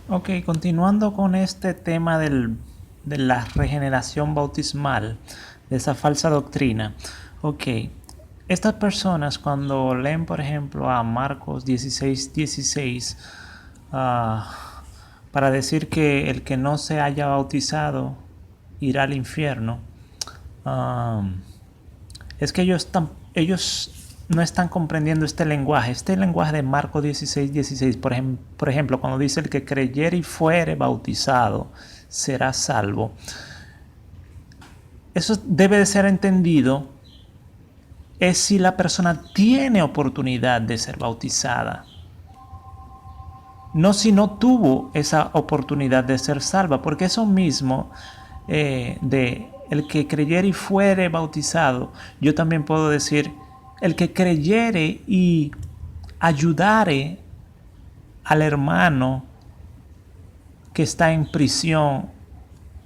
Ok, continuando con este tema de la regeneración bautismal, de esa falsa doctrina. Ok, estas personas cuando leen, por ejemplo, a Marcos 16:16, para decir que el que no se haya bautizado irá al infierno, ah, es que ellos no están comprendiendo este lenguaje. Este lenguaje de Marcos 16:16, por ejemplo, cuando dice el que creyere y fuere bautizado será salvo. Eso debe de ser entendido es si la persona tiene oportunidad de ser bautizada. No si no tuvo esa oportunidad de ser salva, porque eso mismo de el que creyere y fuere bautizado, yo también puedo decir el que creyere y ayudare al hermano que está en prisión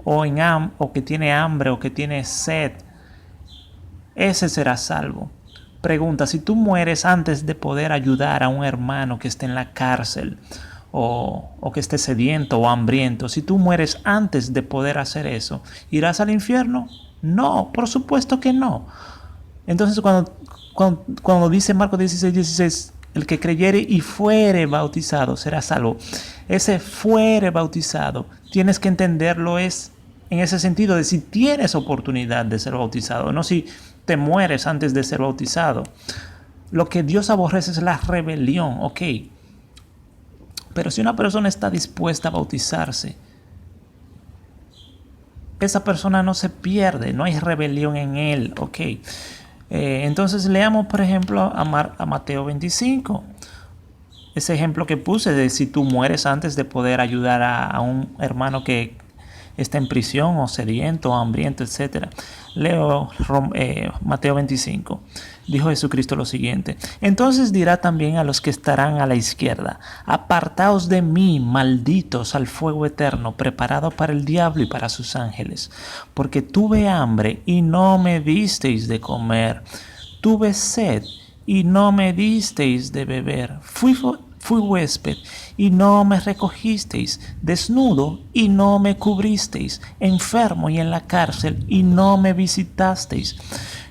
o que tiene hambre o que tiene sed, ese será salvo. Pregunta, si tú mueres antes de poder ayudar a un hermano que esté en la cárcel o que esté sediento o hambriento, si tú mueres antes de poder hacer eso, ¿irás al infierno? No, por supuesto que no. Entonces cuando dice Marcos 16:16, el que creyere y fuere bautizado será salvo. Ese fuere bautizado, tienes que entenderlo es en ese sentido de si tienes oportunidad de ser bautizado, no si te mueres antes de ser bautizado. Lo que Dios aborrece es la rebelión, ok. Pero si una persona está dispuesta a bautizarse, esa persona no se pierde, no hay rebelión en él, ok. Entonces leamos, por ejemplo, a Mateo 25. Ese ejemplo que puse de si tú mueres antes de poder ayudar a un hermano que está en prisión o sediento o hambriento, etc. Leo Mateo 25. Dijo Jesucristo lo siguiente: entonces dirá también a los que estarán a la izquierda: apartaos de mí, malditos, al fuego eterno, preparado para el diablo y para sus ángeles, porque tuve hambre y no me disteis de comer, tuve sed y no me disteis de beber, fui huésped y no me recogisteis, desnudo y no me cubristeis, enfermo y en la cárcel y no me visitasteis.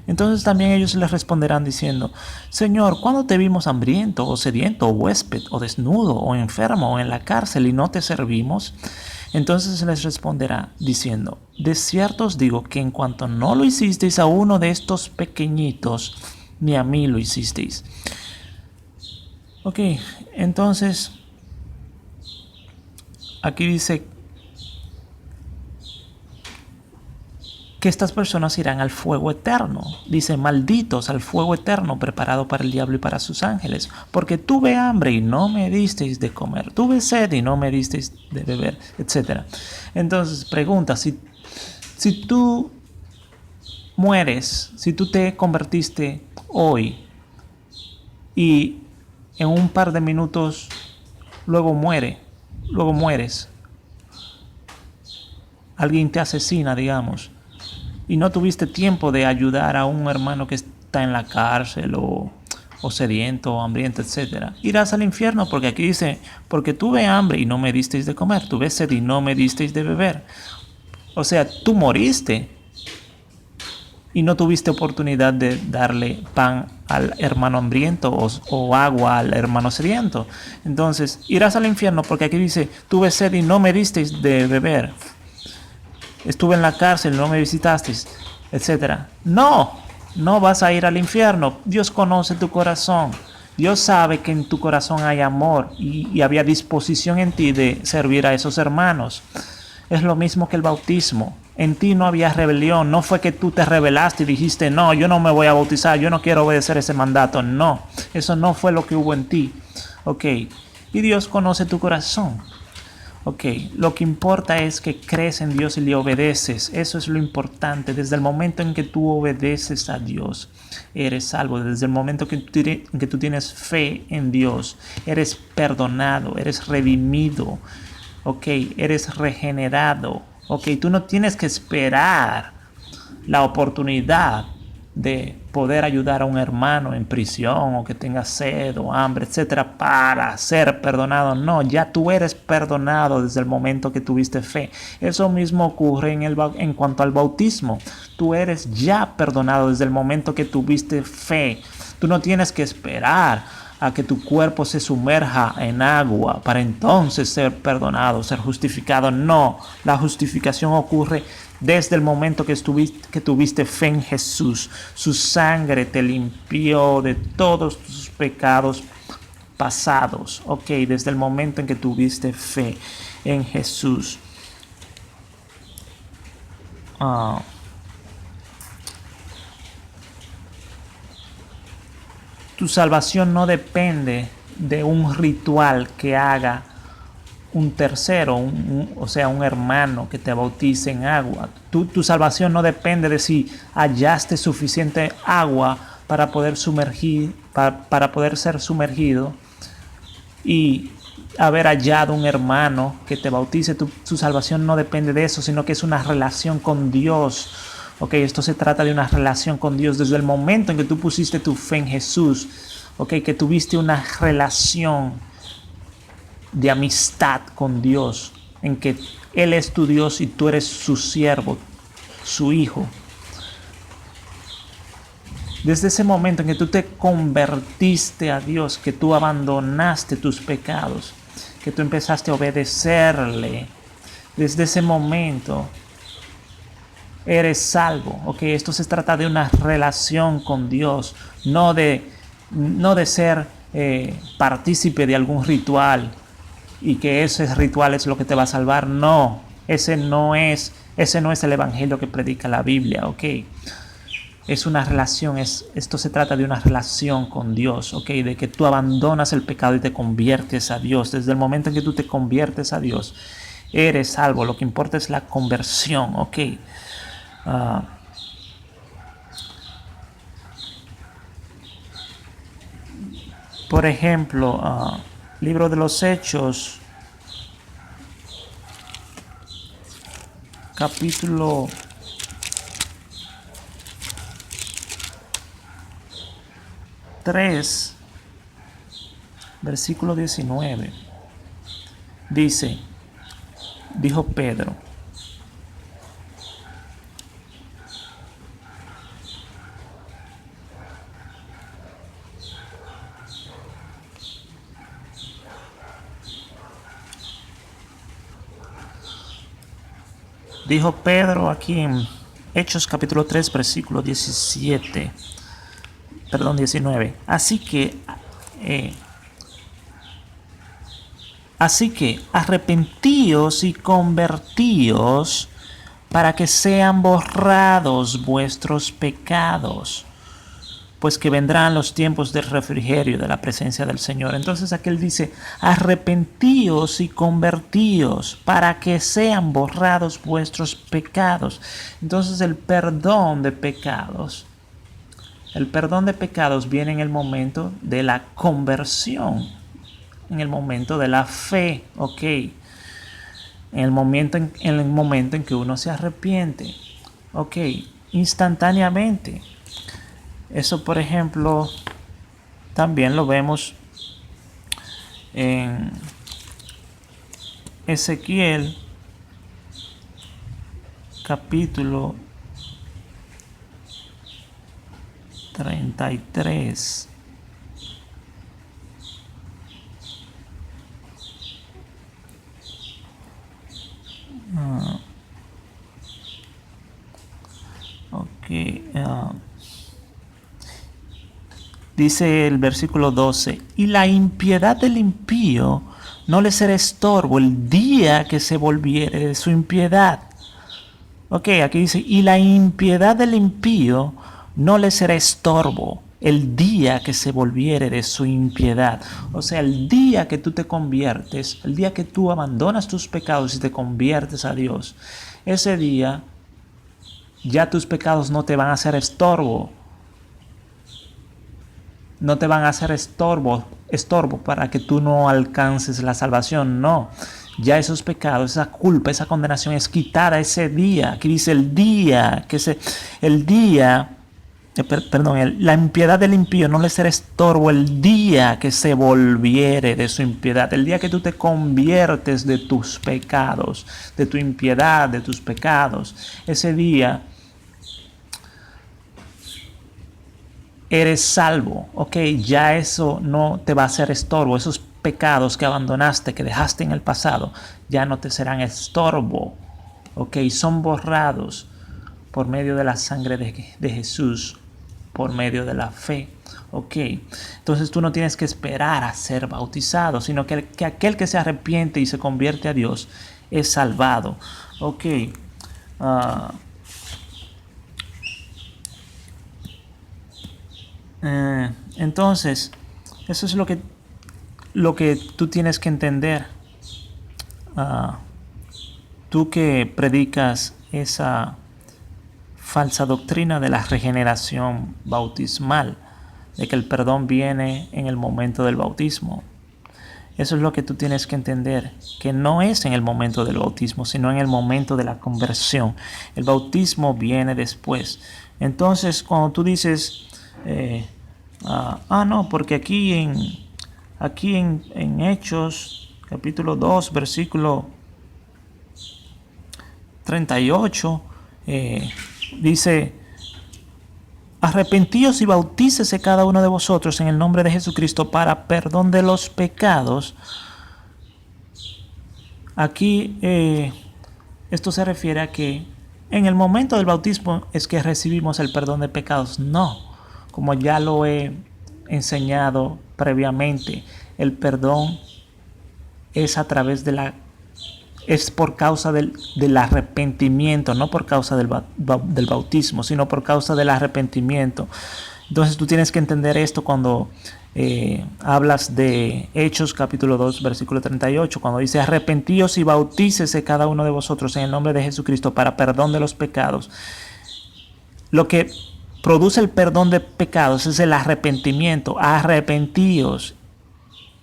Entonces también ellos les responderán diciendo: Señor, ¿cuándo te vimos hambriento o sediento o huésped o desnudo o enfermo o en la cárcel y no te servimos? Entonces les responderá diciendo: de cierto os digo que en cuanto no lo hicisteis a uno de estos pequeñitos, ni a mí lo hicisteis. Ok, entonces aquí dice que estas personas irán al fuego eterno. Dice: malditos al fuego eterno preparado para el diablo y para sus ángeles, porque tuve hambre y no me disteis de comer, tuve sed y no me disteis de beber, etc. Entonces pregunta, si tú mueres, si tú te convertiste hoy y en un par de minutos luego mueres, alguien te asesina, digamos, y no tuviste tiempo de ayudar a un hermano que está en la cárcel o sediento o hambriento, etc., irás al infierno, porque aquí dice: porque tuve hambre y no me disteis de comer, tuve sed y no me disteis de beber. O sea, tú moriste y no tuviste oportunidad de darle pan al hermano hambriento o agua al hermano sediento. Entonces irás al infierno, porque aquí dice: tuve sed y no me disteis de beber, estuve en la cárcel y no me visitasteis, etcétera. No vas a ir al infierno. Dios conoce tu corazón. Dios sabe que en tu corazón hay amor y había disposición en ti de servir a esos hermanos. Es lo mismo que el bautismo. En ti no había rebelión. No fue que tú te rebelaste y dijiste: no, yo no me voy a bautizar, yo no quiero obedecer ese mandato. No, eso no fue lo que hubo en ti. Ok, y Dios conoce tu corazón. Ok, lo que importa es que crees en Dios y le obedeces. Eso es lo importante. Desde el momento en que tú obedeces a Dios, eres salvo. Desde el momento en que tú tienes fe en Dios, eres perdonado, eres redimido. Ok, eres regenerado. Ok, tú no tienes que esperar la oportunidad de poder ayudar a un hermano en prisión o que tenga sed o hambre, etcétera, para ser perdonado. No, ya tú eres perdonado desde el momento que tuviste fe. Eso mismo ocurre en cuanto al bautismo. Tú eres ya perdonado desde el momento que tuviste fe. Tú no tienes que esperar a que tu cuerpo se sumerja en agua para entonces ser perdonado, ser justificado. No, la justificación ocurre desde el momento que tuviste fe en Jesús. Su sangre te limpió de todos tus pecados pasados. Ok, desde el momento en que tuviste fe en Jesús. Tu salvación no depende de un ritual que haga un tercero, o sea, un hermano que te bautice en agua. Tu salvación no depende de si hallaste suficiente agua para poder para poder ser sumergido y haber hallado un hermano que te bautice. Tu salvación no depende de eso, sino que es una relación con Dios. Ok, esto se trata de una relación con Dios desde el momento en que tú pusiste tu fe en Jesús. Ok, que tuviste una relación de amistad con Dios, en que Él es tu Dios y tú eres su siervo, su hijo. Desde ese momento en que tú te convertiste a Dios, que tú abandonaste tus pecados, que tú empezaste a obedecerle, desde ese momento eres salvo. Ok, esto se trata de una relación con Dios, no de ser partícipe de algún ritual y que ese ritual es lo que te va a salvar. No, ese no es el evangelio que predica la Biblia. Ok, es una relación, esto se trata de una relación con Dios. Ok, de que tú abandonas el pecado y te conviertes a Dios. Desde el momento en que tú te conviertes a Dios, eres salvo. Lo que importa es la conversión. Ok. Por ejemplo, Libro de los Hechos, capítulo 3, versículo 19. Dijo Pedro: Dijo Pedro aquí en Hechos capítulo 3, versículo 19. Así que arrepentíos y convertíos para que sean borrados vuestros pecados, pues que vendrán los tiempos del refrigerio de la presencia del Señor. Entonces aquí él dice: arrepentíos y convertíos para que sean borrados vuestros pecados. Entonces el perdón de pecados viene en el momento de la conversión, en el momento de la fe. Ok, en el momento en que uno se arrepiente. Ok, instantáneamente. Eso, por ejemplo, también lo vemos en Ezequiel capítulo 33. Dice el versículo 12: y la impiedad del impío no le será estorbo el día que se volviere de su impiedad. Ok, aquí dice: y la impiedad del impío no le será estorbo el día que se volviere de su impiedad. O sea, el día que tú te conviertes, el día que tú abandonas tus pecados y te conviertes a Dios, ese día ya tus pecados no te van a hacer estorbo. No te van a hacer estorbo para que tú no alcances la salvación. No, ya esos pecados, esa culpa, esa condenación es quitada ese día. Aquí dice el día la impiedad del impío no le será estorbo el día que se volviere de su impiedad, el día que tú te conviertes de tus pecados, de tu impiedad, de tus pecados. Ese día eres salvo, ok, ya eso no te va a ser estorbo, esos pecados que abandonaste, que dejaste en el pasado, ya no te serán estorbo, ok, son borrados por medio de la sangre de Jesús, por medio de la fe, ok. Entonces tú no tienes que esperar a ser bautizado, sino que aquel que se arrepiente y se convierte a Dios es salvado, ok. Entonces, eso es lo que tú tienes que entender. Tú que predicas esa falsa doctrina de la regeneración bautismal, de que el perdón viene en el momento del bautismo. Eso es lo que tú tienes que entender, que no es en el momento del bautismo, sino en el momento de la conversión. El bautismo viene después. Entonces, cuando tú dices, no, porque aquí en Hechos, capítulo 2, versículo 38, dice: arrepentíos y bautícese cada uno de vosotros en el nombre de Jesucristo para perdón de los pecados. Aquí esto se refiere a que en el momento del bautismo es que recibimos el perdón de pecados. No, como ya lo he enseñado previamente, el perdón es a través es por causa del arrepentimiento, no por causa del bautismo, sino por causa del arrepentimiento. Entonces tú tienes que entender esto cuando hablas de Hechos capítulo 2 versículo 38, cuando dice: arrepentíos y bautícese cada uno de vosotros en el nombre de Jesucristo para perdón de los pecados. Lo que produce el perdón de pecados es el arrepentimiento. Arrepentíos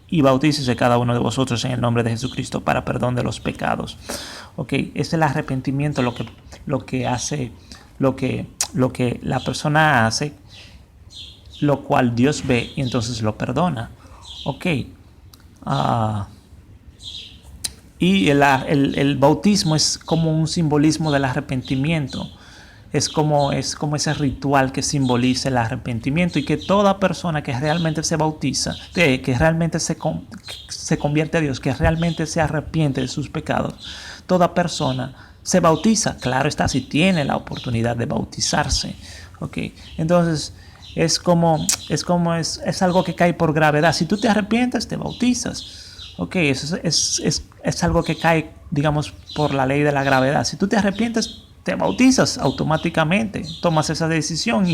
y bautícese cada uno de vosotros en el nombre de Jesucristo para perdón de los pecados. Ok, es el arrepentimiento lo que hace, lo que la persona hace, lo cual Dios ve y entonces lo perdona. Ok. Y el bautismo es como un simbolismo del arrepentimiento. Es como ese ritual que simboliza el arrepentimiento, y que toda persona que realmente se bautiza, que realmente se convierte a Dios, que realmente se arrepiente de sus pecados, toda persona se bautiza. Claro está, si tiene la oportunidad de bautizarse. Okay. Entonces es algo que cae por gravedad. Si tú te arrepientes, te bautizas. Okay. Eso es algo que cae, digamos, por la ley de la gravedad. Si tú te arrepientes, te bautizas automáticamente, tomas esa decisión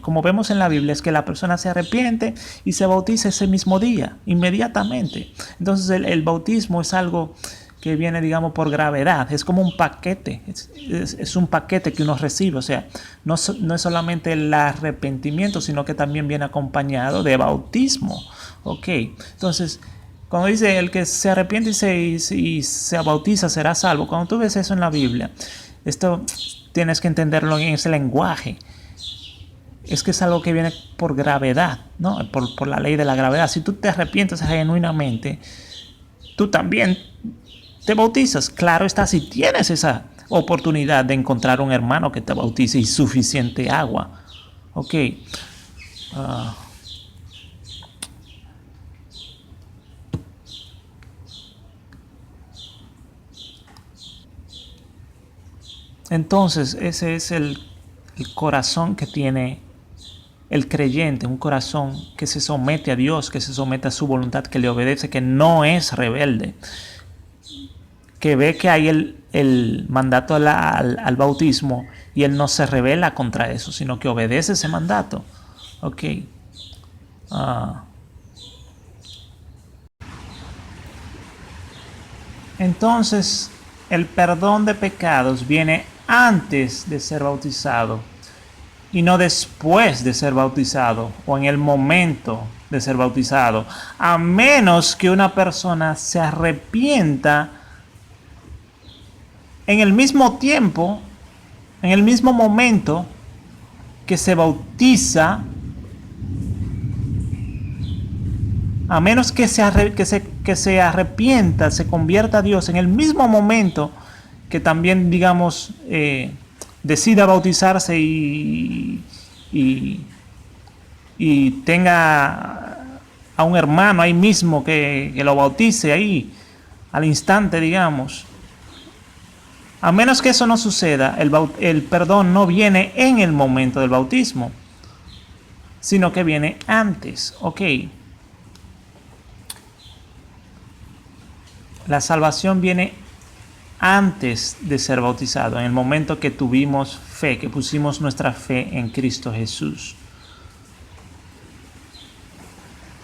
como vemos en la Biblia, es que la persona se arrepiente y se bautiza ese mismo día, inmediatamente. Entonces el bautismo es algo que viene, digamos, por gravedad, es como un paquete, es un paquete que uno recibe. O sea, no es solamente el arrepentimiento, sino que también viene acompañado de bautismo. Ok, entonces, cuando dice: el que se arrepiente y se bautiza será salvo, cuando tú ves eso en la Biblia, esto tienes que entenderlo en ese lenguaje. Es que es algo que viene por gravedad, ¿no? Por la ley de la gravedad. Si tú te arrepientes genuinamente, tú también te bautizas. Claro está, si tienes esa oportunidad de encontrar un hermano que te bautice y suficiente agua. Ok. Entonces ese es el corazón que tiene el creyente, un corazón que se somete a Dios, que se somete a su voluntad, que le obedece, que no es rebelde, que ve que hay el mandato al bautismo y él no se rebela contra eso, sino que obedece ese mandato. Ok. Entonces, el perdón de pecados viene antes de ser bautizado y no después de ser bautizado o en el momento de ser bautizado, a menos que una persona se arrepienta en el mismo tiempo en el mismo momento que se bautiza, a menos que se arrepienta, se convierta a Dios, en el mismo momento que también, digamos, decida bautizarse y tenga a un hermano ahí mismo que lo bautice ahí, al instante, digamos. A menos que eso no suceda, el perdón no viene en el momento del bautismo, sino que viene antes. Ok. La salvación viene antes de ser bautizado, en el momento que tuvimos fe, que pusimos nuestra fe en Cristo Jesús.